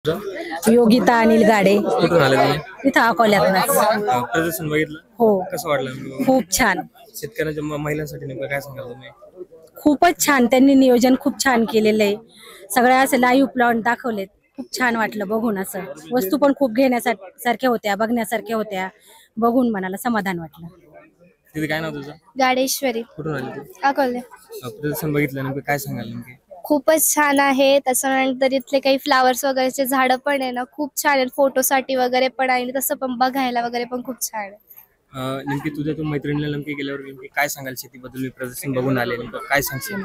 योगिता अनिल गाडे कुठून आले तुम्ही? इथं अकोल्यातूनच. प्रदर्शन बघितलं? हो, कसं वाटलं? खूप छान. शेतकऱ्यांच्या महिलांसाठी नेमकं काय सांगाल तुम्ही? खूपच छान. त्यांनी नियोजन खूप छान केलेलं आहे. सगळ्या असं लाईव्ह प्लॉट दाखवलेत. खूप छान वाटलं बघून. असं वस्तू पण खूप घेण्यासारख्या होत्या, बघण्यासारख्या होत्या. बघून मनाला समाधान वाटलं. तिथे काय नाव तुझं? गाडेश्वरी, कुठून आले तू? अकोले. प्रदर्शन बघितलं नेमकं काय सांगाल नेमके? खूपच छान आहे. त्याच्यानंतर इथले काही फ्लावर्स वगैरेचे झाडं पण आहे ना, खूप छान आहेत. फोटोसाठी वगैरे पण आहे आणि तसं पण बघायला वगैरे पण खूप छान आहे. नेमकी तुझ्या तू मैत्रिणीला नेमके गेल्यावर नेमकी काय सांगाल शेतीबद्दल? मी प्रदर्शन बघून आले, नेमकं काय सांगशील?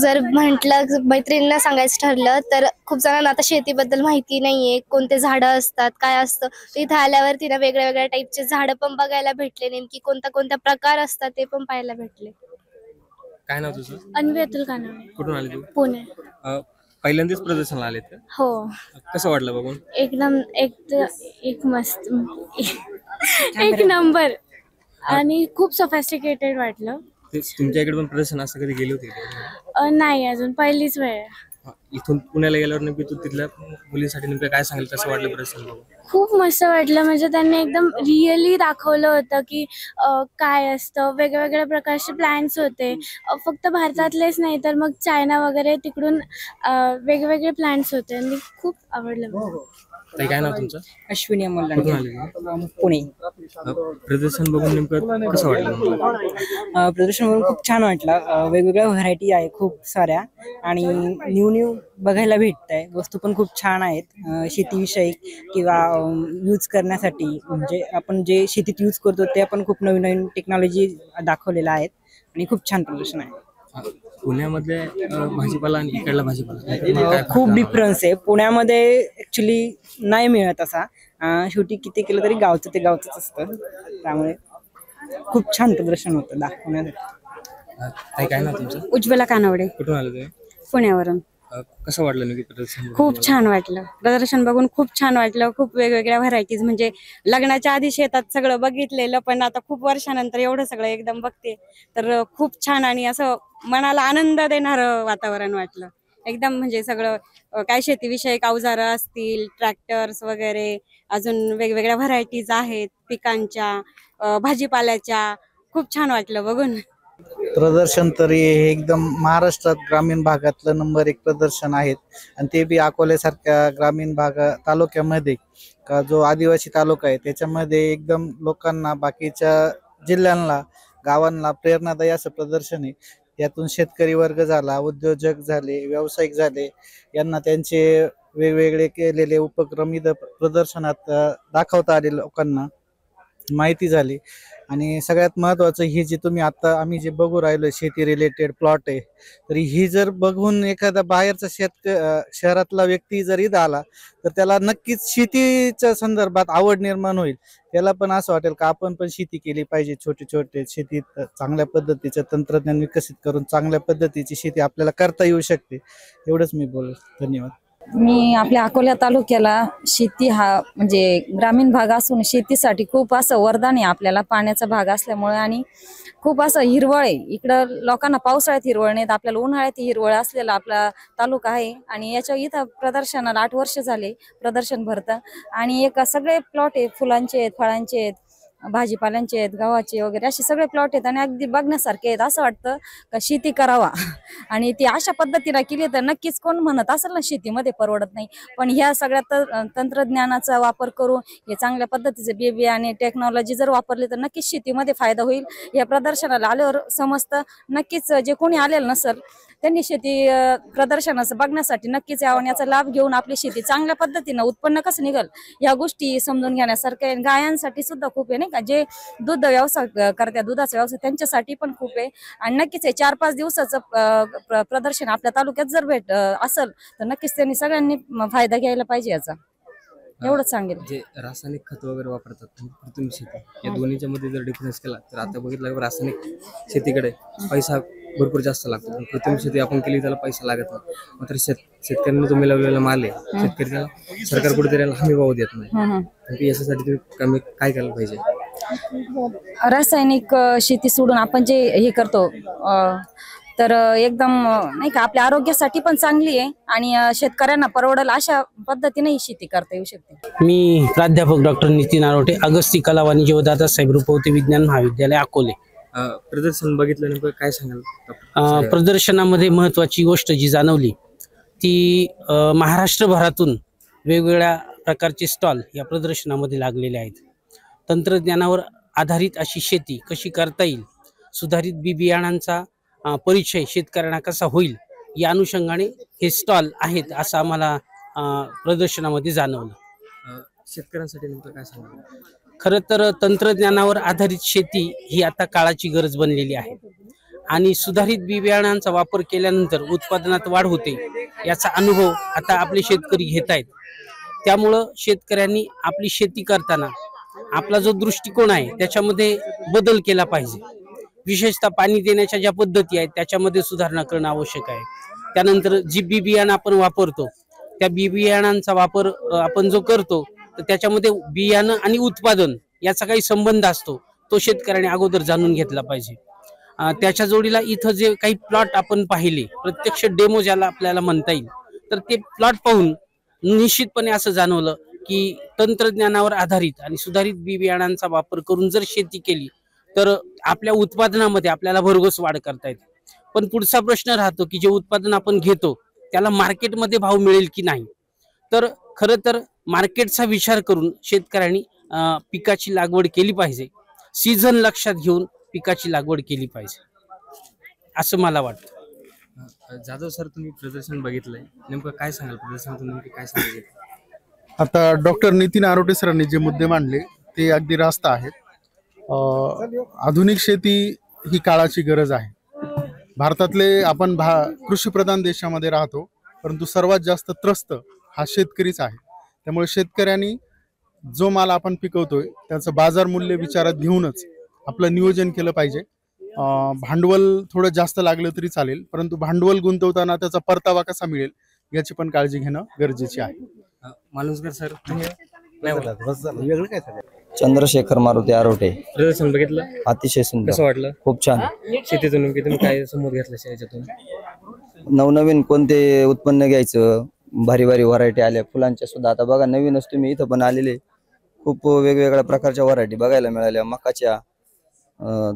जर म्हटलं मैत्रिणींना सांगायचं ठरलं तर खूप जणांना आता शेतीबद्दल माहिती नाहीये, कोणते झाडं असतात, काय असतं. तिथे आल्यावर तिला वेगळ्या वेगळ्या टाईपचे झाडं पण बघायला भेटले, नेमकी कोणत्या प्रकार असतात ते पण पाहायला भेटले. काय नाव तुझं? अन्वी अतुल कानडे, कुठून आले तू? पुणे. पहिल्यांदाच प्रदर्शनला आलेत का? हो, कसं वाटलं बघून? एकदम एक मस्त एक नंबर आणि खूप सोफिस्टिकेटेड वाटलं. तुमच्या इकडे पण प्रदर्शन असं कधी गेले होते का? नाही, अजून पहिलीच वेळ आहे. इथून पुण्याला गेल्यावर नेमकी तू तिथल्या मुलींसाठी नेमकं काय सांगेल? कसं वाटलं प्रदर्शन बघून? खूप मस्त वाटलं. म्हणजे त्यांनी एकदम रिअली दाखवलं होतं की काय असतं. वेगवेगळ्या प्रकारचे प्लॅन्स होते. फक्त भारतातलेच नाही तर मग चायना वगैरे तिकडून वेगवेगळे प्लॅन्स होते आणि खूप आवडलं मला. ताई, काय नाव तुमचं? अश्विनी अमोल कुठून आले तुम्ही? पुणे. प्रदर्शन बघून नेमकं कसं वाटलं तुम्हाला? प्रदर्शन बघून खूप छान वाटलं. वेगवेगळ्या व्हरायटी आहे खूप साऱ्या आणि न्यू बघायला भेटत आहे. वस्तू पण खूप छान आहेत शेतीविषयक किंवा यूज करण्यासाठी. म्हणजे आपण जे शेतीत यूज करतो ते आपण खूप नवीन नवीन टेक्नॉलॉजी दाखवलेल्या आहेत आणि खूप छान प्रदर्शन आहे. पुण्यामध्ये भाजीपाला आणि इकडला भाजीपाला खूप डिफरन्स आहे. पुण्यामध्ये ऍक्च्युली नाही मिळत असा. शेवटी किती केलं तरी गावचं ते गावचंच असतं. त्यामुळे खूप छान प्रदर्शन होतं दाखवण्यासाठी. काय नाव तुमचं? उज्ज्वला कानवडे, कुठून आले तुम्ही? पुण्यावरून. कसं वाटलं नेमकी प्रदर्शन? खूप छान वाटलं. प्रदर्शन बघून खूप छान वाटलं. खूप वेगवेगळ्या व्हरायटीज, म्हणजे लग्नाच्या आधी शेतात सगळं बघितलेलं, पण आता खूप वर्षानंतर एवढं सगळं एकदम बघते तर खूप छान आणि असं मनाला आनंद देणारं वातावरण वाटलं एकदम. म्हणजे सगळं काय शेतीविषयक अवजारं असतील, ट्रॅक्टर्स वगैरे, अजून वेगवेगळ्या व्हरायटीज आहेत पिकांच्या, भाजीपाल्याच्या. खूप छान वाटलं बघून. प्रदर्शन तरी हे एकदम महाराष्ट्रात ग्रामीण भागातलं नंबर 1 प्रदर्शन आहेत आणि ते बी अकोल्यासारख्या ग्रामीण तालुक्यामध्ये, का जो आदिवासी तालुका आहे त्याच्यामध्ये एकदम लोकांना, बाकीच्या जिल्ह्यांना, गावांना प्रेरणादायी असं प्रदर्शन आहे. यातून शेतकरी वर्ग झाला, उद्योजक झाले, व्यावसायिक झाले, यांना त्यांचे वेगवेगळे केलेले उपक्रम इथं प्रदर्शनात दाखवता आले, लोकांना माहिती झाली. आणि सगळ्यात महत्त्वाचं, ही जी तुम्ही आता आम्ही जे बघू राहिलो शेती रिलेटेड प्लॉट आहे, तर ही जर बघून एखादा बाहेरचा शहरातला व्यक्ती जर इथं आला तर त्याला नक्कीच शेतीच्या संदर्भात आवड निर्माण होईल. त्याला पण असं वाटेल का आपण पण शेती केली पाहिजे. छोटे छोटे शेतीत चांगल्या पद्धतीचं तंत्रज्ञान विकसित करून चांगल्या पद्धतीची शेती आपल्याला करता येऊ शकते. एवढंच मी बोलतो. धन्यवाद. मी आपल्या अकोला तालुक्याला शेती हा म्हणजे ग्रामीण भाग असून शेतीसाठी खूप असं वरदान आहे आपल्याला, पाण्याचा भाग असल्यामुळे. आणि खूप असं हिरवळ आहे इकडं. लोकांना पावसाळ्यात हिरवळ नाहीत, आपल्याला उन्हाळ्यात हिरवळ असलेला आपला तालुका आहे. आणि याच्या इथं प्रदर्शनाला 8 वर्ष झाले प्रदर्शन भरतं. आणि एक सगळे प्लॉट आहेत, फुलांचे आहेत, फळांचे आहेत, भाजीपाल्यांचे आहेत, गव्हाचे वगैरे, असे सगळे प्लॉट आहेत आणि अगदी बघण्यासारखे आहेत. असं वाटतं का शेती करावा आणि ती अशा पद्धतीने केली तर नक्कीच, कोण म्हणत असेल ना शेतीमध्ये परवडत नाही, पण ह्या सगळ्या तंत्रज्ञानाचा वापर करून हे चांगल्या पद्धतीचे बेबी आणि टेक्नॉलॉजी जर वापरली तर नक्कीच शेतीमध्ये फायदा होईल. या प्रदर्शनाला आल्यावर समजतं. नक्कीच जे कोणी आलेलं नसेल त्यांनी शेती प्रदर्शनाचं बघण्यासाठी नक्कीच यावं. याचा लाभ घेऊन आपली शेती चांगल्या पद्धतीनं उत्पन्न कसं निघल या गोष्टी समजून घेण्यासारख्या. गायांसाठी सुद्धा खूप आहे नाही का, जे दूध व्यवसाय करतात, दुधाचा व्यवसाय, त्यांच्यासाठी पण खूप आहे. आणि नक्कीच हे 4-5 दिवसाचं प्रदर्शन आपल्या तालुक्यात जर असेल तर नक्कीच त्यांनी सगळ्यांनी फायदा घ्यायला पाहिजे याचा. एवढंच सांगेल. जे रासायनिक खत वगैरे वापरतात आणि कृत्रिम शेती, या दोन्हीच्या मध्ये जर डिफरन्स केला तर आता बघितलं रासायनिक शेतीकडे पैसा भरपूर जास्त लागतो, पण कृत्रिम शेती आपण केली त्याला पैसा लागत नाही. मात्र शेतकऱ्यांनी तुम्ही लावलेला माल आहे, शेतकरी त्याला सरकार कुठेतरी हमी भाव देत नाही. याच्यासाठी तुम्ही कमी काय करायला पाहिजे? रासायनिक शेती सोडून आपण जे हे करतो तर एकदम नाही का आपल्या आरोग्यासाठी पण चांगली आहे आणि शेतकऱ्यांना परवडेल अशा पद्धतीने ही शेती करता येऊ शकते. मी प्राध्यापक डॉक्टर नितीन आरोटे, अगस्ती कला वाणिज्य व दादासाहेब रुपवते विज्ञान महाविद्यालय अकोले. प्रदर्शन बघितलं नेमकं काय सांगाल? प्रदर्शनामध्ये महत्त्वाची गोष्ट जी जाणवली ती महाराष्ट्रभरातून वेगवेगळ्या प्रकारचे स्टॉल या प्रदर्शनामध्ये लागलेले आहेत. तंत्रज्ञानावर आधारित अशी शेती कशी करता येईल, सुधारित बी बियाणांचा परिचय शेतकऱ्यांना कसा होईल या अनुषंगाने हे स्टॉल आहेत असं आम्हाला प्रदर्शनामध्ये जाणवलं. शेतकऱ्यांसाठी नेमकं काय सांगाल? खरं तर तंत्रज्ञानावर आधारित शेती ही आता काळाची गरज बनलेली आहे आणि सुधारित बी बियाणांचा वापर केल्यानंतर उत्पादनात वाढ होते याचा अनुभव आता आपले शेतकरी घेत आहेत. त्यामुळं शेतकऱ्यांनी आपली शेती करताना आपला जो दृष्टिकोन आहे त्याच्यामध्ये बदल केला पाहिजे. विशेषतः पाणी देण्याच्या ज्या पद्धती आहेत त्याच्यामध्ये सुधारणा करणं आवश्यक आहे. त्यानंतर जी बी बियाणं आपण वापरतो त्या बी बियाणांचा वापर आपण जो करतो तर त्याच्यामध्ये बियाणं आणि उत्पादन याचा काही संबंध असतो तो शेतकऱ्याने अगोदर जाणून घेतला पाहिजे. त्याच्या जोडीला इथं जे काही प्लॉट आपण पाहिले, प्रत्यक्ष डेमो ज्याला आपल्याला म्हणता येईल, तर ते प्लॉट पाहून निश्चितपणे असं जाणवलं की तंत्रज्ञानावर आधारित आणि सुधारित बी बियाणांचा वापर करून जर शेती केली तर आपल्या उत्पादनामध्ये आपल्याला भरघोस वाढ करता येते. पण पुढचा प्रश्न राहतो की जे उत्पादन आपण घेतो त्याला मार्केटमध्ये भाव मिळेल की नाही. तर खरं तर मार्केटचा विचार करून शेतकऱ्यांनी पिकाची लागवड केली पाहिजे. सीझन लक्षात घेऊन पिकाची लागवड केली पाहिजे असं मला वाटतं. जाधव सर, तुम्ही प्रदर्शन बघितलंय, नेमकं काय सांगाल? प्रदर्शनातून नेमकं काय सांगाल? आता डॉक्टर नितीन आरोटे सरांनी जे मुद्दे मांडले ते अगदी रास्त आहेत. आधुनिक शेती ही काळाची गरज आहे. भारतातले आपण कृषीप्रधान देशामध्ये राहतो, परंतु सर्वात जास्त त्रस्त हा शेतकरीच आहे. त्यामुळे शेतकऱ्यांनी जो माल आपण पिकवतोय त्याचं बाजार मूल्य विचारात घेऊनच आपलं नियोजन केलं पाहिजे. भांडवल थोडं जास्त लागलं तरी चालेल, परंतु भांडवल गुंतवताना त्याचा परतावा कसा मिळेल याची पण काळजी घेणं गरजेचे आहे. मालुसकर सर, वेगळं काय सांगा? चंद्रशेखर मारुती आरोटे. प्रदर्शन बघितलं, अतिशय सुंदर, कसं वाटलं? खूप छान. शेतीतून नेमकी तुम्ही काय समोर घेतलं याच्यातून? नवनवीन कोणते उत्पन्न घ्यायचं, भारी भारी व्हरायटी आल्या फुलांच्या सुद्धा. आता बघा नवीनच तुम्ही इथं पण आलेले खूप वेगवेगळ्या प्रकारच्या व्हरायटी बघायला मिळाल्या. मकाच्या,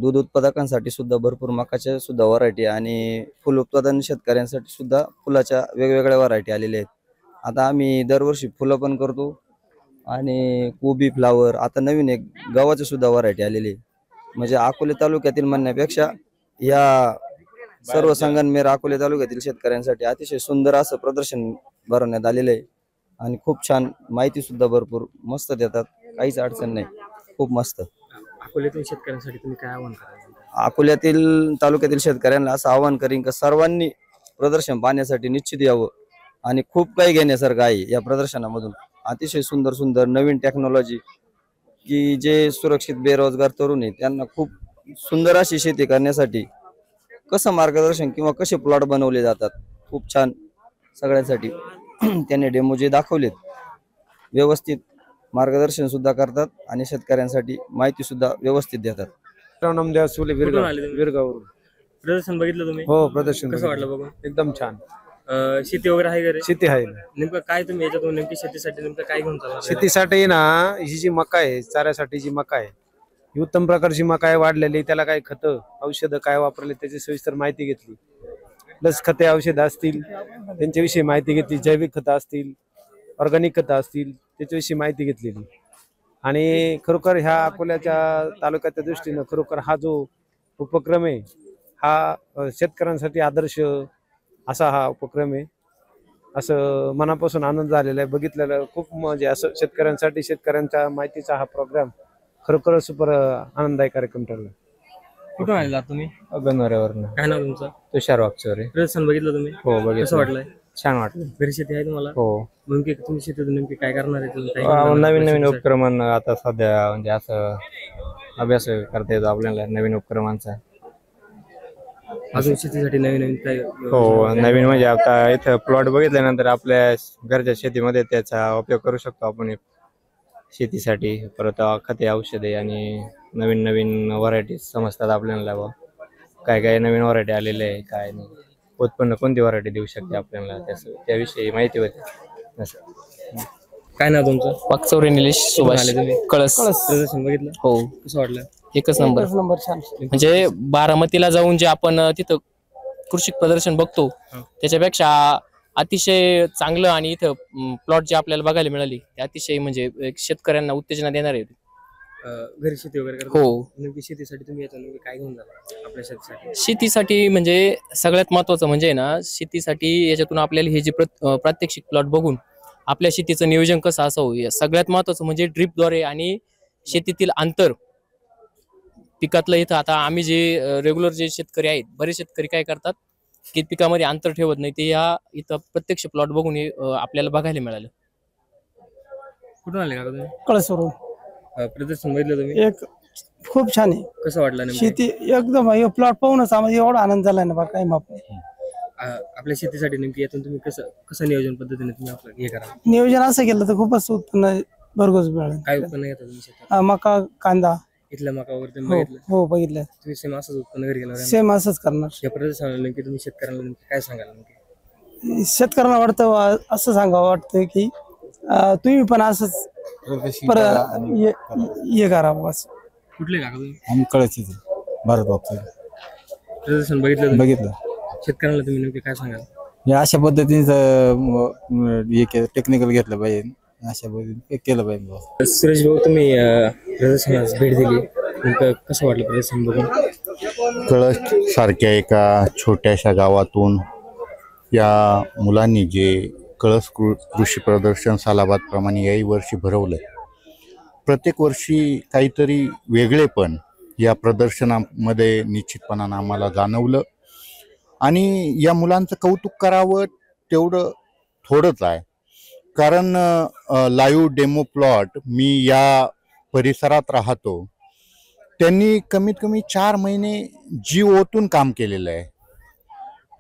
दूध उत्पादकांसाठी सुद्धा भरपूर मकाच्या सुद्धा व्हरायटी आणि फुल उत्पादन शेतकऱ्यांसाठी सुद्धा फुलाच्या वेगवेगळ्या व्हरायटी आलेल्या आहेत. आता आम्ही दरवर्षी फुलं पण करतो आणि कोबी फ्लावर, आता नवीन एक गव्हाची सुद्धा व्हरायटी आलेली आहे. म्हणजे अकोले तालुक्यातील म्हणण्यापेक्षा या सर्व संगमनेर अकोले तालुक्यातील शेतकऱ्यांसाठी अतिशय सुंदर असं प्रदर्शन भरवण्यात आलेलं आहे आणि खूप छान माहिती सुद्धा भरपूर मस्त देतात. काहीच अडचण नाही, खूप मस्त. अकोल्यातील शेतकऱ्यांसाठी तुम्ही काय आव्हान कराल? अकोल्यातील तालुक्यातील शेतकऱ्यांना असं आवाहन करीन की सर्वांनी प्रदर्शन पाहण्यासाठी निश्चित यावं आणि खूप काही घेण्यासारखं आहे या प्रदर्शनामधून. अतिशय सुंदर सुंदर नवीन टेक्नॉलॉजी की जे सुरक्षित बेरोजगार तरुण आहेत त्यांना खूप सुंदर अशी शेती करण्यासाठी कसं मार्गदर्शन किंवा कसे प्लॉट बनवले जातात, खूप छान सगळ्यांसाठी त्यांनी डेमो जे दाखवलेत व्यवस्थित मार्गदर्शन सुद्धा करतात आणि शेतकऱ्यांसाठी माहिती सुद्धा व्यवस्थित देतात. नामदेव सुले, विरगाव. प्रदर्शन बघितलं तुम्ही? हो, प्रदर्शन कसं वाटलं बघून? एकदम छान. शेती वगैरे आहे का? शेती आहे. नेमकं काय तुम्ही याच्यातून नेमकी शेतीसाठी नेमकं काय घेऊन चालला? शेतीसाठी ना ही जी मका आहे, चाऱ्यासाठी जी मका आहे ही उत्तम प्रकारची मका आहे, वाढलेली. त्याला काय खतं औषधं काय वापरले त्याची सविस्तर माहिती घेतली. प्लस खते औषधं असतील त्यांच्याविषयी माहिती घेतली, जैविक खतं असतील, ऑर्गॅनिक खतं असतील त्याच्याविषयी माहिती घेतलेली. आणि खरोखर ह्या अकोल्याच्या तालुक्याच्या दृष्टीनं खरोखर हा जो उपक्रम आहे हा शेतकऱ्यांसाठी आदर्श असा हा उपक्रम आहे. असं मनापासून आनंद झालेला आहे बघितलेलं. खूप म्हणजे असं शेतकऱ्यांसाठी शेतकऱ्यांच्या माहितीचा हा प्रोग्राम खरोखर सुपर आनंददायक कार्यक्रम ठरला. कुठून आलेला तुम्ही? गणवऱ्यावरनं. काय नाव तुमचं? तुषार वागचोरे. प्रदर्शन बघितलं तुम्ही? हो, बघितलं. कसं वाटलंय? छान वाटलं. घरी शेती आहे तुम्हाला? हो. नेमकी तुम्ही शेतीतून नेमकी काय करणार आहे? तुम्ही काय करणार? नवीन नवीन उपक्रम आता सध्या म्हणजे असं अभ्यास करता येतो आपल्याला नवीन उपक्रमांचा. अजून शेतीसाठी नवीन नवीन काय? हो, नवीन म्हणजे आता इथं प्लॉट बघितल्यानंतर आपल्या घरच्या शेतीमध्ये त्याचा उपयोग करू शकतो आपण शेतीसाठी. परत खते औषधे आणि नवीन नवीन व्हरायटी समजतात आपल्याला. काय काय नवीन व्हरायटी आलेले आहे, काय नाही, उत्पन्न कोणती व्हरायटी देऊ शकते आपल्याला, त्याविषयी माहिती होती असं. काय नाव तुमचं? वाकचौरे निलेश सुभाष आले तुम्ही? कळस. प्रदर्शन बघितलं? हो, कसं वाटलं? एकच नंबर. म्हणजे बारामतीला जाऊन जे आपण तिथं कृषी प्रदर्शन बघतो त्याच्यापेक्षा अतिशय चांगलं, आणि इथं प्लॉट जे आपल्याला बघायला मिळाली ते अतिशय म्हणजे शेतकऱ्यांना उत्तेजना देणारे होते. घरी शेती वगैरे करता? हो. नेमकी शेतीसाठी तुम्ही येता, नेमकी काय घेऊन जाता आपल्या शेतीसाठी? शेतीसाठी म्हणजे सगळ्यात महत्वाचं म्हणजे ना, शेतीसाठी याच्यातून आपल्याला हे जे प्रात्यक्षिक प्लॉट बघून आपल्या शेतीचं नियोजन कसं असावं, सगळ्यात महत्वाचं म्हणजे ड्रीपद्वारे आणि शेतीतील अंतर पिकातलं. इथं आता आम्ही जे रेग्युलर जे शेतकरी आहेत, बरेच शेतकरी काय करतात की पिकामध्ये अंतर ठेवत नाही, ते या इथं प्रत्यक्ष प्लॉट बघून आपल्याला बघायला मिळालं. कुठून आले का तुम्ही? कळसवरून. प्रदर्शन बघितलं तुम्ही? खूप छान आहे. कसं वाटलं नेमकं? शेती एकदम प्लॉट पाहूनच आम्हाला एवढा आनंद झालाय ना, बा काय माप नाही. आपल्या शेतीसाठी नेमकी यातून तुम्ही कसं नियोजन पद्धतीने तुम्ही आपलं हे करा? नियोजन असं केलं तर खूपच उत्पन्न भरघोस मिळालं. काय उत्पन्न घेता तुम्ही शेतात? मका, कांदा. इथल्या मका वगैरे तुम्ही बघितलं? हो बघितलं. तुम्ही सेम असंच उत्पन्न घरी घेणार? सेम असंच करणार. या प्रदर्शनाला नेमकी तुम्ही शेतकऱ्यांना नेमकी काय सांगाल? नेमकी शेतकऱ्यांना वाटतं असं सांगावं वाटतं की तुम्ही पण असंच हे करावं. असं. कुठले का तुम्ही? आम्ही कळायचे भारत वागतो. प्रदर्शन बघितलं? बघितलं. शेतकऱ्यांना तुम्ही नेमकी काय सांगाल? या अशा पद्धतीने टेक्निकल घेतलं पाहिजे, अशा पद्धतीने केलं पाहिजे. सुरेश भाऊ, तुम्ही प्रदर्शनास भेट दिली, नेमकं कसं वाटलं प्रदर्शन बघून? कळस सारख्या एका छोट्याशा गावातून या मुलांनी जे कळस कृषी प्रदर्शन सालाबाद प्रमाणे याही वर्षी भरवलंय. प्रत्येक वर्षी काहीतरी वेगळेपण या प्रदर्शनामध्ये निश्चितपणानं आम्हाला जाणवलं, आणि या मुलांचं कौतुक करावं तेवढं थोडंच आहे. कारण लाईव्ह डेमो प्लॉट मी या परिसरात राहतो, त्यांनी कमीत कमी 4 महिने जीव ओतून काम केलेलं आहे.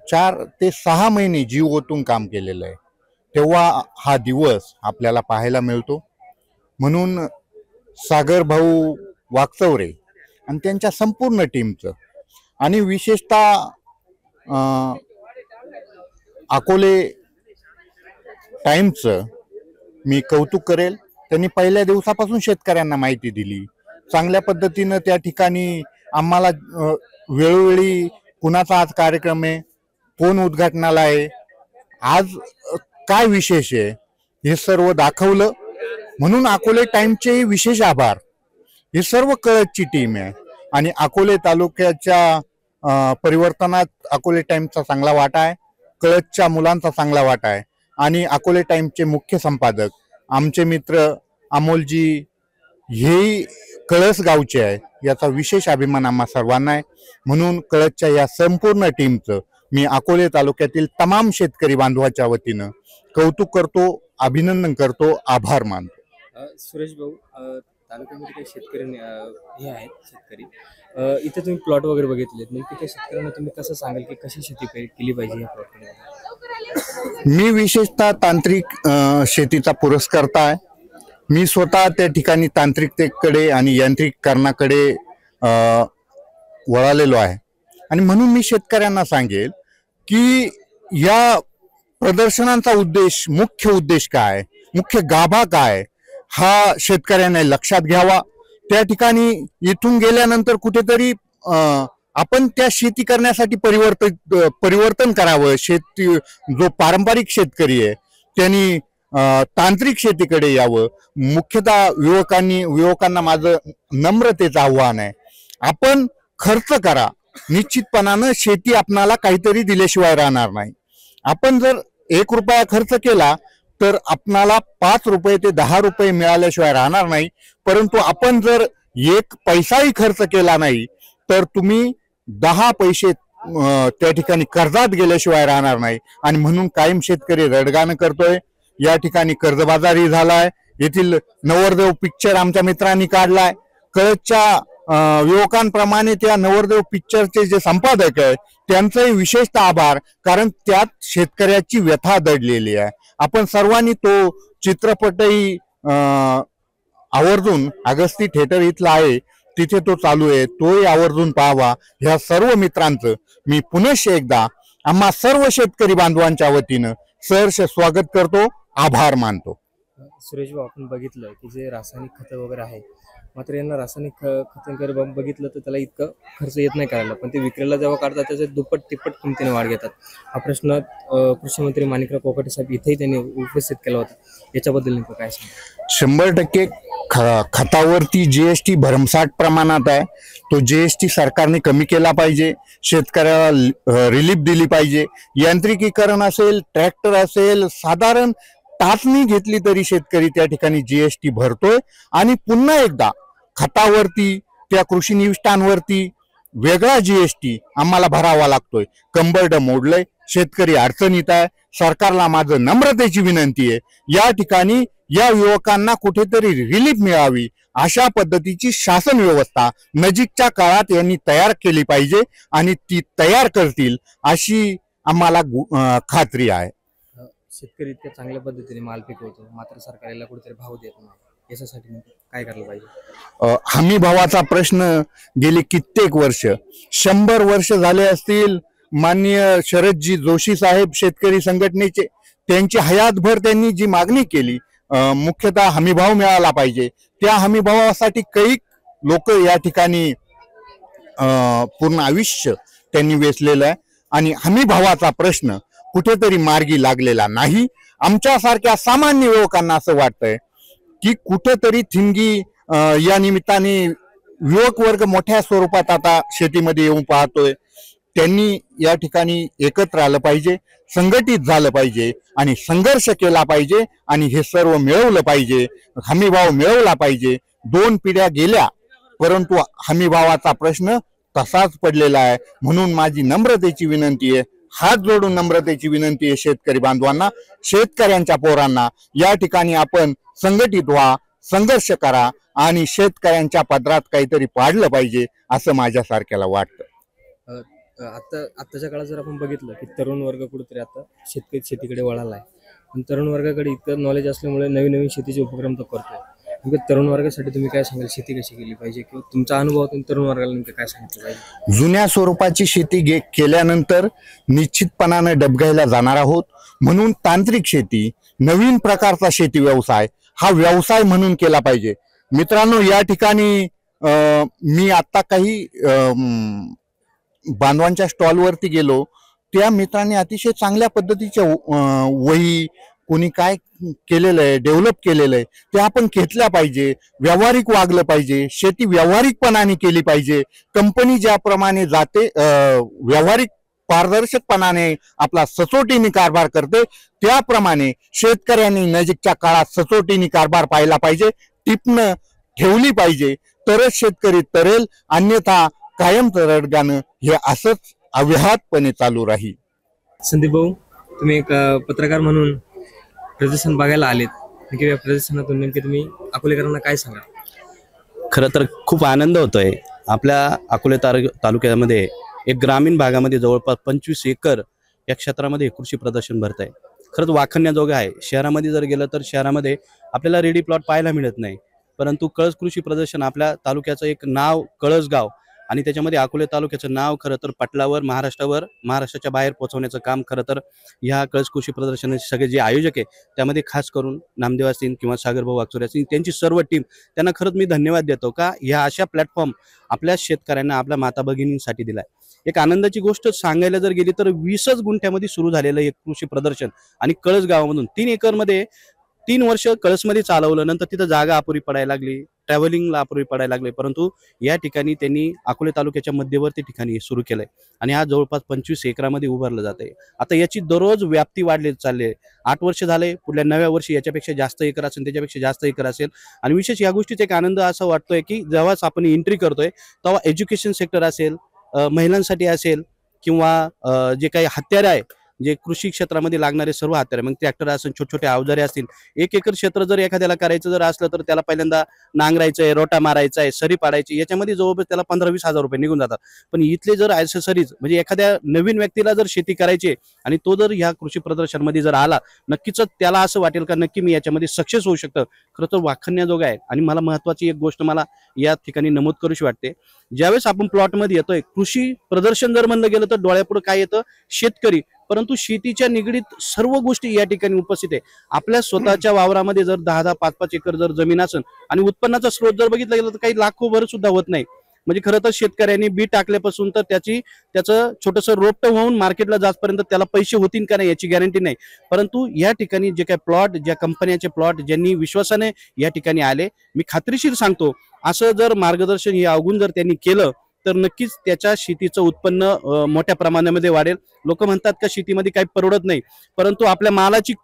4 ते 6 महिने जीव ओतून काम केलेलं आहे. तेव्हा हा दिवस आपल्याला पाहायला मिळतो. म्हणून सागर भाऊ वाकचौरे आणि त्यांच्या संपूर्ण टीमचं, आणि विशेषतः अकोले टाइम्सचं मी कौतुक करेल. त्यांनी पहिल्या दिवसापासून शेतकऱ्यांना माहिती दिली चांगल्या पद्धतीनं. त्या ठिकाणी आम्हाला वेळोवेळी कुणाचा आज कार्यक्रम आहे, कोण उद्घाटनाला आहे, आज काय विशेष आहे, हे सर्व दाखवलं. म्हणून अकोले टाइम्सचे विशेष आभार. हे सर्व कळसची टीम आहे, आणि अकोले तालुक्याच्या परिवर्तनात अकोले टाइम्सचा चांगला वाटा आहे, कळसच्या मुलांचा चांगला वाटा आहे. आणि अकोले टाइम्सचे मुख्य संपादक आमचे मित्र अमोलजी हे कळस गावचे आहे, याचा विशेष अभिमान आम्हा सर्वांना आहे. म्हणून कळसच्या या संपूर्ण टीमचं मी अकोले तालुक्यातील तमाम शेतकरी बांधवाच्या वतीनं कौतुक करतो, अभिनंदन करतो, आभार मानतो. सुरेश भाऊ, तालुक्यामध्ये काही शेतकरी हे आहेत शेतकरी, इथे तुम्ही प्लॉट वगैरे बघितलेत, मग त्या शेतकऱ्यांना तुम्ही कसं सांगाल की कशी शेती केली पाहिजे या प्लॉटमध्ये? मी विशेषतः तांत्रिक शेतीचा पुरस्कर्ता आहे. मी स्वतः त्या ठिकाणी तांत्रिकतेकडे आणि यांत्रिकीकरणाकडे वळालेलो आहे, आणि म्हणून मी शेतकऱ्यांना सांगेल की या प्रदर्शनांचा मुख्य उद्देश काय, मुख्य गाभा काय, हा शेतकऱ्यांना लक्षात घ्यावा. त्या ठिकाणी इथून गेल्यानंतर कुठेतरी आपण त्या शेती करण्यासाठी परिवर्तन करावं. शेती जो पारंपरिक शेतकरी आहे त्यांनी तांत्रिक शेतीकडे यावं. मुख्यतः युवकांना माझं नम्रतेचं आव्हान आहे, आपण खर्च करा. निश्चितपणानं शेती आपणाला काहीतरी दिल्याशिवाय राहणार नाही. आपण जर 1 रुपया खर्च केला तर आपणाला 5 रुपये ते 10 रुपये मिळाल्याशिवाय राहणार नाही. परंतु आपण जर 1 पैसाही खर्च केला नाही तर तुम्ही 10 पैसे त्या ठिकाणी कर्जात गेल्याशिवाय राहणार नाही. आणि म्हणून कायम शेतकरी रडगाणं करतोय. या ठिकाणी कर्जबाजारी झालाय. येथील नवरदेव पिक्चर आमच्या मित्रांनी काढलाय. कळसच्या युवकांप्रमाणे त्या नवरदेव पिक्चरचे जे संपादक आहे त्यांचाही विशेषतः आभार, कारण त्यात शेतकऱ्याची व्यथा दडलेली आहे. आपण सर्वांनी तो चित्रपटही आवर्जून अगस्ती थिएटर इथला आहे तिथे तो चालू आहे, तोही आवर्जून पाहावा. ह्या सर्व मित्रांचं मी पुनश्च एकदा आम्हा सर्व शेतकरी बांधवांच्या वतीनं सहर्ष स्वागत करतो, आभार मानतो. सुरेश भाऊ, आपण बघितलं की जे रासायनिक खतं वगैरे आहे, मात्र यांना रासायनिक खतांकडे बघितलं तर त्याला इतकं खर्च येत नाही करायला, पण ते विक्रीला जेव्हा काढतात त्याचे दुप्पट तिप्पट किमतीने वाढ घेतात. हा प्रश्न कृषी मंत्री माणिकराव कोकाटे साहेब इथेही त्यांनी उपस्थित केला होता. याच्याबद्दल नेमकं काय सांगा? 100% खतावरती जीएसटी भरमसाठ प्रमाणात आहे. तो जीएसटी सरकारने कमी केला पाहिजे, शेतकऱ्याला रिलीफ दिली पाहिजे. यांत्रिकीकरण असेल, ट्रॅक्टर असेल, साधारण टाचणी घेतली तरी शेतकरी त्या ठिकाणी जीएसटी भरतोय. आणि पुन्हा एकदा खतावरती, त्या कृषी निविष्ठांवरती वेगळा जीएसटी आम्हाला भरावा लागतोय. कंबरडं मोडलंय, शेतकरी अडचणीत आहे. सरकारला माझं नम्रतेची विनंती आहे, या ठिकाणी या युवकांना कुठेतरी रिलीफ मिळावी अशा पद्धतीची शासन व्यवस्था नजीकच्या काळात यांनी तयार केली पाहिजे आणि ती तयार करतील अशी आम्हाला खात्री आहे. शेतकरी इतक्या चांगल्या पद्धतीने माल पिकवतो, मात्र सरकार याला कुठेतरी भाव देत नाही. याच्यासाठी काय करायला पाहिजे? हमी भावाचा प्रश्न गेली कित्येक वर्ष, 100 वर्ष झाले असतील. माननीय शरदजी जोशी साहेब शेतकरी संघटनेचे, त्यांची हयातभर त्यांनी जी मागणी केली, मुख्यतः हमीभाव मिळाला पाहिजे. त्या हमीभावासाठी काही लोक या ठिकाणी पूर्ण आयुष्य त्यांनी वेचलेलं आहे आणि हमीभावाचा प्रश्न कुठेतरी मार्गी लागलेला नाही. आमच्यासारख्या सामान्य युवकांना असं वाटतंय की कुठेतरी थिंगी या निमित्ताने युवक वर्ग मोठ्या स्वरूपात आता शेतीमध्ये येऊन पाहतोय. त्यांनी या ठिकाणी एकत्र आलं पाहिजे, संघटित झालं पाहिजे आणि संघर्ष केला पाहिजे आणि हे सर्व मिळवलं पाहिजे. हमीभाव मिळवला पाहिजे. 2 पिढ्या गेल्या परंतु हमीभावाचा प्रश्न तसाच पडलेला आहे. म्हणून माझी नम्रतेची विनंती आहे, हात जोडून नम्रतेची विनंती आहे शेतकरी बांधवांना, शेतकऱ्यांच्या पोरांना, या ठिकाणी आपण संघटित व्हा, संघर्ष करा आणि शेतकऱ्यांच्या पदरात काहीतरी पाडलं पाहिजे असं माझ्यासारख्याला वाटतं. आताच्या काळात जर आपण बघितलं की तरुण वर्ग कुठेतरी आता शेतीकडे वळाला आहे. पण तरुण वर्गाकडे इतकं नॉलेज असल्यामुळे नवीन नवीन शेतीचे उपक्रम तो करतोय. नेमकं तरुण वर्गासाठी तुम्ही काय सांगाल, शेती कशी केली पाहिजे किंवा तुमच्या अनुभवातून तरुण वर्गाला नेमकं काय सांगितलं पाहिजे? जुन्या स्वरूपाची शेती केल्यानंतर निश्चितपणाने डबघाईला जाणार आहोत. म्हणून तांत्रिक शेती, नवीन प्रकारचा शेती व्यवसाय हा व्यवसाय म्हणून केला पाहिजे. मित्रांनो, या ठिकाणी मी आता काही बांधवांच्या स्टॉलवरती गेलो, त्या मित्रांनी अतिशय चांगल्या पद्धतीच्या वही, कोणी काय केलेलं आहे, डेव्हलप केलेलं आहे, ते आपण घेतल्या पाहिजे. व्यावहारिक वागलं पाहिजे, शेती व्यावहारिकपणाने केली पाहिजे. कंपनी ज्याप्रमाणे जाते, व्यावहारिक पारदर्शकपणाने आपला सचोटीने कारभार करते, त्याप्रमाणे शेतकऱ्यांनी नजीकच्या काळात सचोटीने कारभार पाहिला पाहिजे. टिपणं ठेवली पाहिजे, तरच शेतकरी तरेल. अन्यथा कायम रडगाणं हे असंच अव्याहतपणे चालू राहील. संदीप भाऊ, तुम्ही एक पत्रकार म्हणून प्रदर्शन बघायला आलेत, किंवा या प्रदर्शनातून नेमके तुम्ही अकोलेकरांना काय सांगा? खरं तर खूप आनंद होतोय. आपल्या अकोले तालुक्यामध्ये एक ग्रामीण भागामध्ये जवळपास 25 एकर या क्षेत्रामध्ये कृषी प्रदर्शन भरत आहे. खरंच वाखण्याजोगं आहे. शहरामध्ये जर गेलं तर शहरामध्ये आपल्याला रेडी प्लॉट पाहायला मिळत नाही, परंतु कळस कृषी प्रदर्शन आपल्या तालुक्याचं एक नाव कळसगाव आणि त्याच्यामध्ये अकोले तालुक्याचं नाव खरं तर पटलावर महाराष्ट्राच्या बाहेर पोहोचवण्याचं काम खरं तर ह्या कळस कृषी प्रदर्शनाचे सगळे जे आयोजक आहे त्यामध्ये खास करून नामदेव असतील किंवा सागरभाऊ वागचोरे असतील, त्यांची सर्व टीम, त्यांना खरंच मी धन्यवाद देतो का ह्या अशा प्लॅटफॉर्म आपल्या शेतकऱ्यांना, आपल्या माता भगिनींसाठी दिलाय. एक आनंदाची गोष्ट सांगायला जर गेली तर 20च गुंठ्यामध्ये सुरू झालेलं एक कृषी प्रदर्शन आणि कळस गावामधून 3 एकरमध्ये 3 वर्ष कळसमध्ये चालवलं. नंतर तिथं जागा अपुरी पडायला लागली, ट्रॅव्हलिंगला अपुरी पडायला लागले, परंतु या ठिकाणी त्यांनी अकोले तालुक्याच्या मध्यवर्ती ठिकाणी सुरू केलंय आणि आज जवळपास 25 एकरामध्ये उभारलं जात आहे. आता याची दररोज व्याप्ती वाढली चालली आहे. 8 वर्ष झाले, पुढल्या 9व्या वर्षी याच्यापेक्षा जास्त एकर असेल, त्याच्यापेक्षा जास्त एकर असेल. आणि विशेष या गोष्टीचा एक आनंद असा वाटतोय की जेव्हाच आपण एंट्री करतोय तेव्हा एज्युकेशन सेक्टर असेल, महिलांसाठी असेल किंवा जे काही हत्यारे आहे जे कृषी क्षेत्रामध्ये लागणारे सर्व हत्यारे, मग ट्रॅक्टर असेल, छोटे छोटे अवजारे असतील, 1 एकर क्षेत्र जर एखाद्याला करायचं जर असलं तर त्याला पहिल्यांदा नांगरायचं आहे, रोटा मारायचा आहे, सरी पाडायची, याच्यामध्ये जवळपास त्याला 15-20 हजार रुपये निघून जातात. पण इथले जर ॲक्सेसरीज म्हणजे एखाद्या नवीन व्यक्तीला जर शेती करायची आणि तो जर ह्या कृषी प्रदर्शनमध्ये जर आला, नक्कीच त्याला असं वाटेल का नक्की मी याच्यामध्ये सक्सेस होऊ शकतं. खरं तर वाखण्याजोगं आहे. आणि मला महत्वाची एक गोष्ट मला या ठिकाणी नमूद करूशी वाटते, ज्यावेळेस आपण प्लॉटमध्ये येतोय, कृषी प्रदर्शन जर म्हणलं गेलं तर डोळ्यापुढे काय येतं, शेतकरी, परंतु शेतीच्या निगडीत सर्व गोष्टी या ठिकाणी उपस्थित आहे. आपल्या स्वतःच्या वावरामध्ये जर 10-10, 5-5 एकर जर जमीन असेल आणि उत्पन्नाचा स्रोत जर बघितला गेला तर काही लाखो भर सुद्धा होत नाही. म्हणजे खरं तर शेतकऱ्यांनी बी टाकल्यापासून तर त्याचं छोटंसं रोपटं होऊन मार्केटला जातपर्यंत त्याला पैसे होतील का नाही याची गॅरंटी नाही. परंतु या ठिकाणी जे काही प्लॉट, ज्या कंपन्याचे प्लॉट ज्यांनी विश्वासाने या ठिकाणी आले, मी खात्रीशीर सांगतो असं जर मार्गदर्शन हे अवगुण जर त्यांनी केलं तर नक्कीच त्याच्या शेतीचं उत्पन्न मोठ्या प्रमाणामध्ये वाढेल. लोक म्हणतात का शेतीमध्ये काही परवडत नाही, परंतु आपल्या मालाची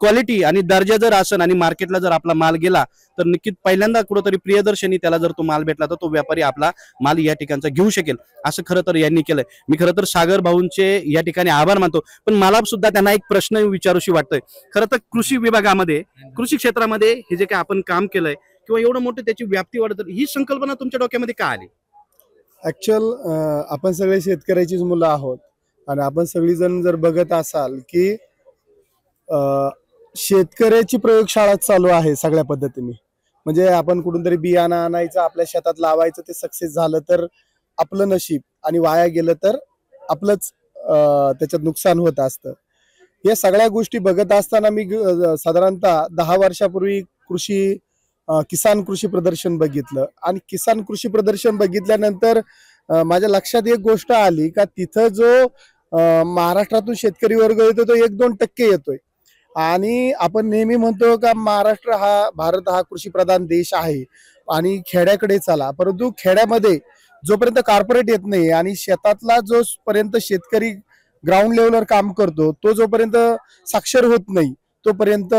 क्वालिटी आणि दर्जा जर असेल आणि मार्केटला जर आपला माल गेला तर नक्कीच पहिल्यांदा कुठेतरी प्रियदर्शनी त्याला जर तो माल भेटला तर तो व्यापारी आपला माल या ठिकाणचा घेऊ शकेल. असं खरं तर यांनी केलंय. मी खरं तर सागर भाऊंचे या ठिकाणी आभार मानतो. पण मला सुद्धा त्यांना एक प्रश्न विचारूशी वाटतोय. खरं तर कृषी विभागामध्ये, कृषी क्षेत्रामध्ये हे जे काही आपण काम केलंय किंवा एवढं मोठं त्याची व्याप्ती वाढत, ही संकल्पना तुमच्या डोक्यामध्ये का आली? ऍक्च्युअल आपण सगळे शेतकऱ्याचीच मुलं आहोत आणि आपण सगळीजण जर बघत असाल की शेतकऱ्याची प्रयोगशाळा चालू आहे सगळ्या पद्धतीने. म्हणजे आपण कुठून तरी बियाणं आणायचं, आपल्या शेतात लावायचं, ते सक्सेस झालं तर आपलं नशीब आणि वाया गेलं तर आपलंच त्याच्यात नुकसान होत असतं. या सगळ्या गोष्टी बघत असताना मी साधारणतः 10 वर्षापूर्वी किसान कृषी प्रदर्शन बघितलं आणि किसान कृषी प्रदर्शन बघितल्यानंतर माझ्या लक्षात एक गोष्ट आली का तिथं जो महाराष्ट्रातून शेतकरी वर्ग येतो तो 1-2% येतोय. आणि आपण नेहमी म्हणतो का भारत हा कृषी प्रधान देश आहे आणि खेड्याकडे चला, परंतु खेड्यामध्ये जोपर्यंत कॉर्पोरेट येत नाही आणि शेतातला जोपर्यंत शेतकरी ग्राउंड लेवलवर काम करतो तो जोपर्यंत साक्षर होत नाही तोपर्यंत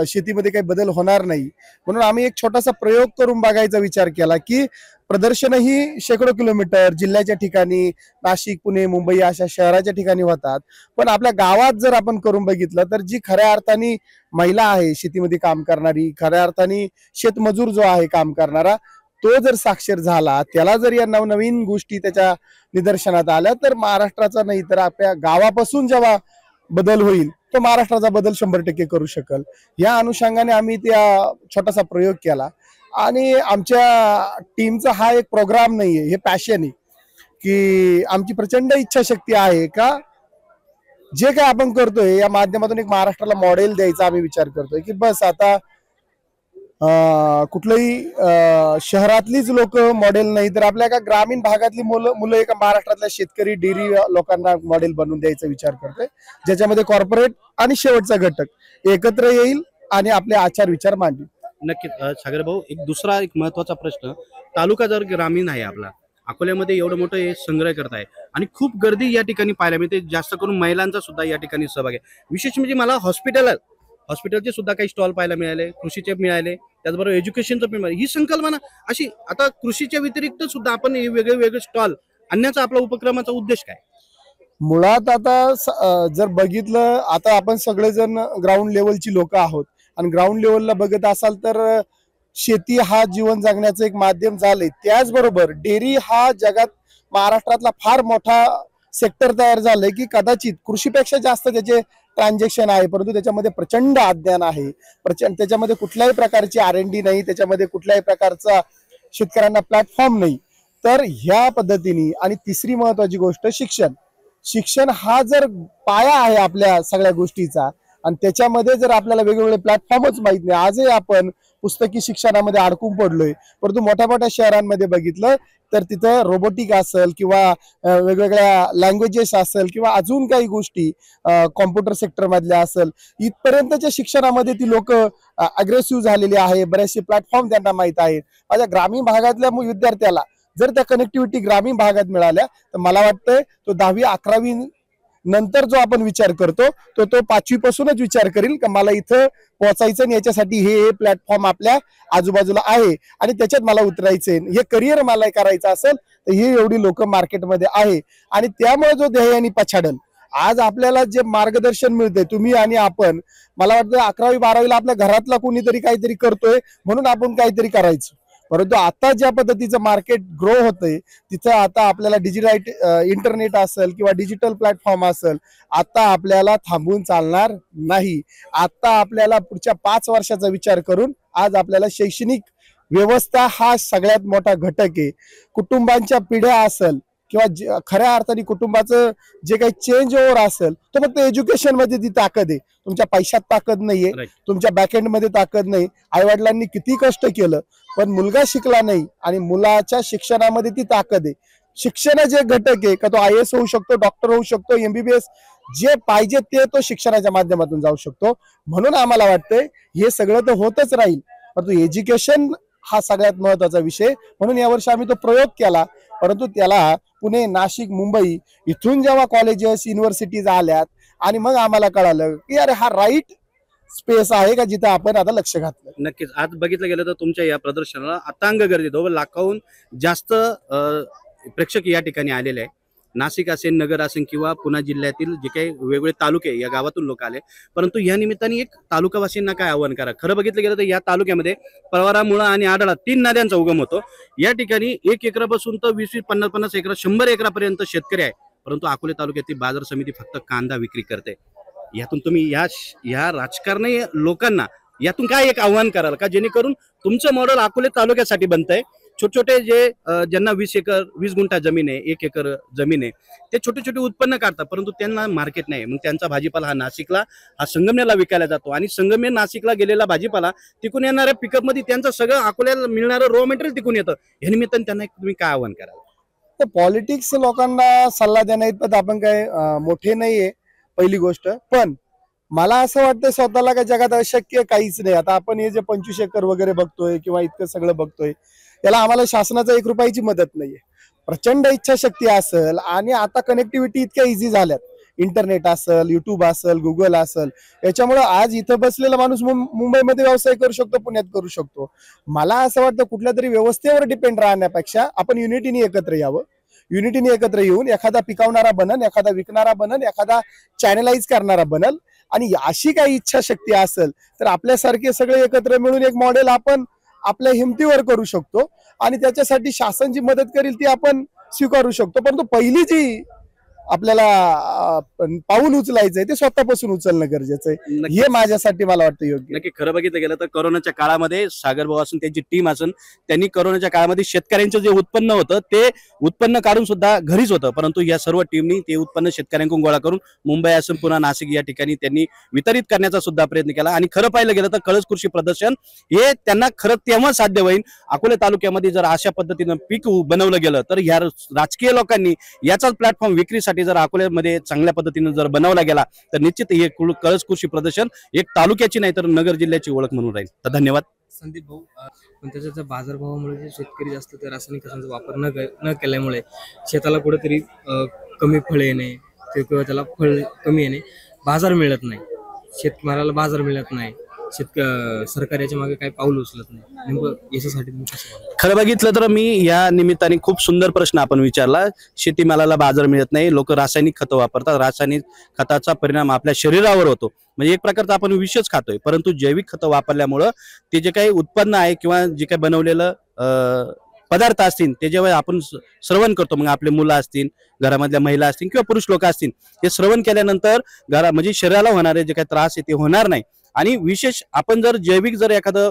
शेतीमध्ये काही बदल होणार नाही. म्हणून आम्ही एक छोटासा प्रयोग करून बघायचा विचार केला की प्रदर्शन ही शेकडो किलोमीटर जिल्ह्याच्या ठिकाणी, नाशिक, पुणे, मुंबई अशा शहराच्या ठिकाणी होतात, पण आपल्या गावात जर आपण करून बघितलं तर जी खऱ्या अर्थाने महिला आहे शेतीमध्ये काम करणारी, खऱ्या अर्थाने शेतमजूर जो आहे काम करणारा, तो जर साक्षर झाला, त्याला जर या नवनवीन गोष्टी त्याच्या निदर्शनात आल्या तर महाराष्ट्राचा नाही तर आपल्या गावापासून जेव्हा बदल होईल तो महाराष्ट्राचा बदल 100% करू शकेल. या अनुषंगाने आम्ही त्या छोटासा प्रयोग केला आणि आमच्या टीमचा हा एक प्रोग्राम नाहीये, हे पॅशन आहे की आमची प्रचंड इच्छाशक्ती आहे का जे काय आपण करतोय या माध्यमातून एक महाराष्ट्राला मॉडेल द्यायचा आम्ही विचार करतोय की बस आता कुठलंही शहरातलीच लोक मॉडेल नाही तर आपल्या एका ग्रामीण भागातली मुलं एका महाराष्ट्रातल्या शेतकरी डेअरी लोकांना मॉडेल बनवून द्यायचा विचार करतोय, ज्याच्यामध्ये कॉर्पोरेट आणि शेवटचा घटक एकत्र येईल आणि आपले आचार विचार मांडतील. नक्कीच. सागर भाऊ, दुसरा महत्वाचा प्रश्न, तालुका जर ग्रामीण आहे आपला, अकोल्यामध्ये एवढं मोठं हे संग्रह करताय आणि खूप गर्दी या ठिकाणी पाहायला मिळते, जास्त करून महिलांचा सुद्धा या ठिकाणी सहभाग आहे. विशेष म्हणजे मला हॉस्पिटलचे सुद्धा काही स्टॉल पाहायला मिळाले, कृषीचे मिळाले, त्याचबरोबर एज्युकेशनचं पण मिळाले. ही संकल्पना अशी आता कृषीच्या व्यतिरिक्त सुद्धा आपण वेगळे स्टॉल आणण्याचा आपला उपक्रमाचा उद्देश काय? मुळात आता जर बघितलं, आता आपण सगळेजण ग्राउंड लेवलची लोक आहोत आणि ग्राउंड लेवलला बघत असाल तर शेती हा जीवन जगण्याचं एक माध्यम झालंय. त्याचबरोबर डेअरी हा जगात महाराष्ट्रातला फार मोठा सेक्टर तयार झालंय की कदाचित कृषीपेक्षा जास्त त्याचे ट्रान्झॅक्शन आहे, परंतु त्याच्यामध्ये प्रचंड अज्ञान आहे, त्याच्यामध्ये कुठल्याही प्रकारची R&D नाही, त्याच्यामध्ये कुठल्याही प्रकारचा शेतकऱ्यांना प्लॅटफॉर्म नाही. तर ह्या पद्धतीने आणि तिसरी महत्वाची गोष्ट शिक्षण हा जर पाया आहे आपल्या सगळ्या गोष्टीचा आणि त्याच्यामध्ये जर आपल्याला वेगवेगळे प्लॅटफॉर्मच माहित नाही, आजही आपण पुस्तकी शिक्षणामध्ये अडकून पडलोय, परंतु मोठ्या मोठ्या शहरांमध्ये बघितलं तर तिथं रोबोटिक असेल किंवा वेगवेगळ्या लँग्वेजेस असेल किंवा अजून काही गोष्टी कॉम्प्युटर सेक्टर मधल्या असेल, इथपर्यंतच्या शिक्षणामध्ये ती लोक अग्रेसिव्ह झालेली आहे. बरेचसे प्लॅटफॉर्म त्यांना माहित आहेत. माझ्या ग्रामीण भागातल्या विद्यार्थ्याला जर त्या कनेक्टिव्हिटी ग्रामीण भागात मिळाल्या तर मला वाटतंय तो 10वी-11वी नंतर जो आपण विचार करतो तो 5वी पासूनच विचार करेल का मला इथं पोहोचायचं आणि याच्यासाठी हे प्लॅटफॉर्म आपल्या आजूबाजूला आहे आणि त्याच्यात मला उतरायचंय, हे करिअर मला करायचं असेल तर हे एवढी लोक मार्केटमध्ये आहे. आणि त्यामुळे जो ध्येय आणि पछाडल आज आपल्याला जे मार्गदर्शन मिळते तुम्ही आणि आपण, मला वाटतं 11वी 12वीला आपल्या घरातला कोणीतरी काहीतरी करतोय म्हणून आपण काहीतरी करायचं. परंतु आता ज्या पद्धतीचं मार्केट ग्रो होतंय तिथं आता आपल्याला इंटरनेट असेल किंवा डिजिटल प्लॅटफॉर्म असेल, आता आपल्याला थांबून चालणार नाही. आता आपल्याला पुढच्या 5 वर्षाचा विचार करून आज आपल्याला शैक्षणिक व्यवस्था हा सगळ्यात मोठा घटक आहे. कुटुंबांच्या पिढ्या असेल किंवा खऱ्या अर्थाने कुटुंबाचं जे काही चेंज ओव्हर असेल तो फक्त एज्युकेशन मध्ये ती ताकद आहे. तुमच्या पैशात ताकद नाहीये, तुमच्या बॅकएंड मध्ये ताकद नाही. आई वडिलांनी किती कष्ट केलं पण मुलगा शिकला नाही आणि मुलाच्या शिक्षणामध्ये ती ताकद आहे. शिक्षण जे घटक आहे का तो IAS होऊ शकतो, डॉक्टर होऊ शकतो, MBBS जे पाहिजे ते तो शिक्षणाच्या माध्यमातून जाऊ शकतो. म्हणून आम्हाला वाटतंय हे सगळं तर होतच राहील, परंतु एज्युकेशन हा सगळ्यात महत्वाचा विषय. म्हणून यावर्षी आम्ही तो प्रयोग केला. परंतु त्याला पुणे, नाशिक, मुंबई इथून जेव्हा कॉलेजेस युनिव्हर्सिटीज आल्यात आणि मग आम्हाला कळालं की अरे हा राईट स्पेस आहे का जिथं आपण आता लक्ष घातलं. नक्कीच आज बघितलं गेलं तर तुमच्या या प्रदर्शनाला अतांग गर्दी 2 लाखाहून जास्त प्रेक्षक या ठिकाणी आलेले आहे. नाशिक असेल, नगर असेल किंवा पुणे जिल्ह्यातील जे काही वेगवेगळे तालुके या गावातून लोक आले. परंतु या निमित्ताने एक तालुकावासींना काय आव्हान करा. खरं बघितलं गेलं तर या तालुक्यामध्ये प्रवरा, मुळा आणि आढळा 3 नद्यांचा उगम होतो. या ठिकाणी 1 एकरापासून तर 20, 50 एकरा, 100 एकरापर्यंत शेतकरी आहे. परंतु अकोले तालुक्यातील बाजार समिती फक्त कांदा विक्री करते. यातून तुम्ही या राजकारणी लोकांना यातून काय एक आव्हान कराल का, जेणेकरून तुमचं मॉडेल अकोले तालुक्यासाठी बनतंय. छोटे छोटे जे ज्यांना 20 गुंठा जमीन आहे, 1 एकर जमीन आहे, ते छोटे छोटे उत्पन्न काढतात परंतु त्यांना मार्केट नाही. मग त्यांचा भाजीपाला हा नाशिकला, हा संगमनेरला विकायला जातो आणि संगमनेर नाशिकला गेलेला भाजीपाला तिकून येणाऱ्या पिकअप मध्ये त्यांचं सगळं अकोल्याला मिळणारं रॉ मटेरियल तिकून येतं. या निमित्ताने त्यांना तुम्ही काय आव्हान कराल. तर पॉलिटिक्स लोकांना सल्ला देण्या इतपत आपण काय मोठे नाहीये पहिली गोष्ट. पण मला असं वाटतं स्वतःला काय जगात अशक्य काहीच नाही. आता आपण हे जे 25 एकर वगैरे बघतोय किंवा इतकं सगळं बघतोय त्याला आम्हाला शासनाचा 1 रुपयाची मदत नाहीये. प्रचंड इच्छाशक्ती असेल आणि आता कनेक्टिव्हिटी इतक्या इझी झाल्यात, इंटरनेट असेल, युट्यूब असेल, गुगल असेल, याच्यामुळे आज इथं बसलेला माणूस मुंबईमध्ये व्यवसाय करू शकतो, पुण्यात करू शकतो. मला असं वाटतं कुठल्या तरी व्यवस्थेवर डिपेंड राहण्यापेक्षा आपण युनिटीने एकत्र यावं. युनिटीने एकत्र येऊन एखादा पिकवणारा बनल, एखादा विकणारा बनल, एखादा चॅनलाइज करणारा बनल. आणि अशी काही इच्छाशक्ती असेल तर आपल्यासारखे सगळे एकत्र मिळून एक मॉडेल आपण आपल्या हिमतीवर करू शकतो आणि त्याच्यासाठी शासन जी मदत करेल ती आपण स्वीकारू शकतो. परंतु पहिली जी आपल्याला पाऊल उचलायचंय ते स्वतःपासून उचलणं गरजेचं आहे. हे माझ्यासाठी मला वाटतं योग्य. नक्की खरं बघितलं गेलं तर कोरोनाच्या काळामध्ये सागर भाऊ असून त्यांची टीम असून त्यांनी कोरोनाच्या काळामध्ये शेतकऱ्यांचं जे उत्पन्न होतं ते उत्पन्न काढून सुद्धा घरीच होतं. परंतु या सर्व टीमनी ते उत्पन्न शेतकऱ्यांकडून गोळा करून मुंबई असून पुन्हा नाशिक या ठिकाणी त्यांनी वितरित करण्याचा सुद्धा प्रयत्न केला. आणि खरं पाहिलं गेलं तर कळस कृषी प्रदर्शन हे त्यांना खरं तेव्हा साध्य होईल अकोले तालुक्यामध्ये जर अशा पद्धतीनं पीक बनवलं गेलं तर या राजकीय लोकांनी याचाच प्लॅटफॉर्म विक्रीसाठी जर अकोल्यामध्ये चांगल्या पद्धतीने जर बनवला गेला तर निश्चित हे कळस कृषी प्रदर्शन एक तालुक्याची नाही तर नगर जिल्ह्याची ओळख म्हणून राहील. तर धन्यवाद. संदीप भाऊ, पण त्याच्या बाजारभावामुळे जे शेतकरी जास्त ते रासायनिक खतांचा वापर न केल्यामुळे शेताला कुठेतरी कमी फळ येणे किंवा त्याला फळ कमी येणे, बाजार मिळत नाही, शेतमालाला बाजार मिळत नाही, सरकार याच्या मागे काही पाऊल उचलत नाही. नेमकं याच्यासाठी खरं बघितलं तर मी या निमित्ताने खूप सुंदर प्रश्न आपण विचारला. शेतीमालाला बाजार मिळत नाही, लोक रासायनिक खतं वापरतात, रासायनिक खताचा परिणाम आपल्या शरीरावर होतो. म्हणजे एक प्रकारचा आपण विषच खातोय. परंतु जैविक खतं वापरल्यामुळं ते जे काही उत्पन्न आहे किंवा जे काही बनवलेलं पदार्थ असतील ते जेव्हा आपण श्रवण करतो, मग आपले मुलं असतील, घरामधल्या महिला असतील किंवा पुरुष लोक असतील, ते श्रवण केल्यानंतर म्हणजे शरीराला होणारे जे काही त्रास आहे ते होणार नाही. आणि विशेष आपण जर जैविक जर एखादं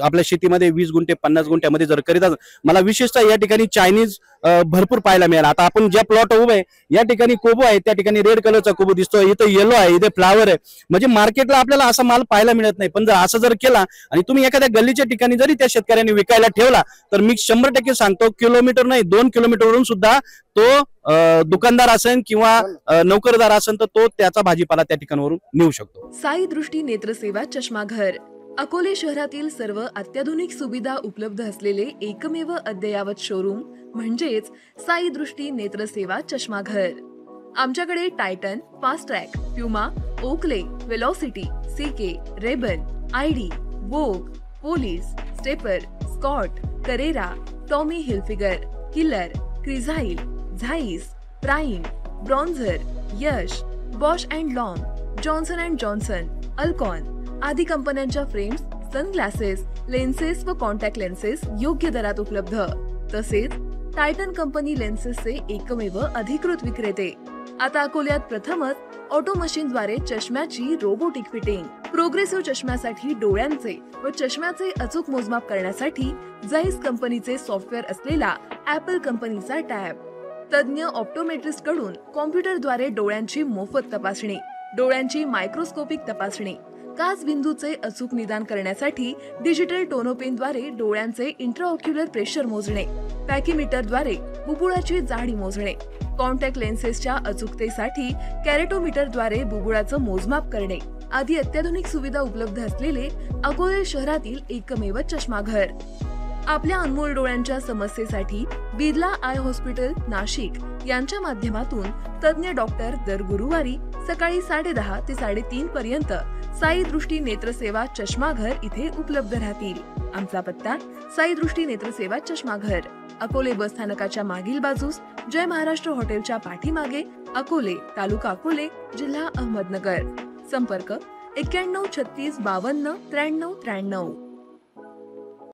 आपल्या शेतीमध्ये 20 गुंठे 50 गुंठ्यामध्ये जर करीत असं, मला विशेषतः या ठिकाणी चायनीज भरपूर पाहायला मिळाला. आता आपण ज्या प्लॉट उभे आहे या ठिकाणी कोबू आहे, त्या ठिकाणी रेड कलरचा कोबू दिसतो, इथं येलो आहे, इथे फ्लावर आहे. म्हणजे मार्केटला आपल्याला असा माल पाहायला मिळत नाही. पण जर असं जर केला आणि तुम्ही एखाद्या गल्लीच्या ठिकाणी जरी त्या शेतकऱ्यांनी विकायला ठेवला तर मी 100% सांगतो, किलोमीटर नाही 2 किलोमीटरवरून सुद्धा तो दुकानदार असेल किंवा नोकरदार असेल तर तो त्याचा भाजीपाला त्या ठिकाणावरून नेऊ शकतो. साई दृष्टी नेत्रसेवा चष्माघर अकोले शहरातील सर्व अत्याधुनिक सुविधा उपलब्ध असलेले एकमेव अद्ययावत शोरूम म्हणजेच साई दृष्टी नेत्रसेवा चष्माघर. आमच्याकडे Titan, Fast Track, Puma, Oakley, Velocity, CK, Ray Ban, ID, Vogue, Police, Stepper, Scott, Carrera, Tommy Hilfiger, Killer, Crizal, Zeiss, Prime, Bronzer, Yash, Bausch and Lomb, Johnson and Johnson, Alcon आदी कंपन्यांच्या फ्रेम्स, सनग्लासेस, लेन्सेस व contact lenses योग्य दरात उपलब्ध. तसेच Titan company लेन्सेसचे एकमेव अधिकृत विक्रेते. आता अकोल्यात प्रथमच ऑटो मशीनद्वारे चष्म्याची रोबोटिक फिटिंग. प्रोग्रेसिव्ह चष्म्यासाठी डोळ्यांचे व चष्म्याचे अचूक मोजमाप करण्यासाठी जाईस कंपनीचे सॉफ्टवेअर असलेला ऍपल कंपनीचा टॅब. तज्ज्ञ ऑप्टोमेट्रिस्ट कडून कॉम्प्युटरद्वारे डोळ्यांची मोफत तपासणी, डोळ्यांची मायक्रोस्कोपिक तपासणी, काच बिंदूचे अचूक निदान करण्यासाठी डिजिटल टोनोपेनद्वारे डोळ्यांचे इंट्राऑक्युलर प्रेशर मोजणे, पॅकीमीटरद्वारे बुबुळाची जाडी मोजणे, कॉन्टॅक्ट लेन्सेसच्या अचूकतेसाठी कॅरेटोमीटरद्वारे बुबुळाचं मोजमाप करणे आदी अत्याधुनिक सुविधा उपलब्ध असलेले अकोले शहरातील एकमेव चष्माघर. आपल्या अनमोल डोळ्यांच्या समस्येसाठी बिर्ला आय हॉस्पिटल नाशिक यांच्या माध्यमातून तज्ज्ञ डॉक्टर दर गुरुवारी सकाळी 10:30 ते 3:30 पर्यंत साई दृष्टी नेत्रसेवा चष्माघर इथे उपलब्ध राहतील. आमचा पत्ता साई दृष्टी नेत्रसेवा चष्माघर, अकोले बस स्थानकाच्या मागील बाजूस, जय महाराष्ट्र हॉटेलच्या पाठीमागे, अकोले, तालुका अकोले, जिल्हा अहमदनगर. संपर्क 91 36 52 93 93.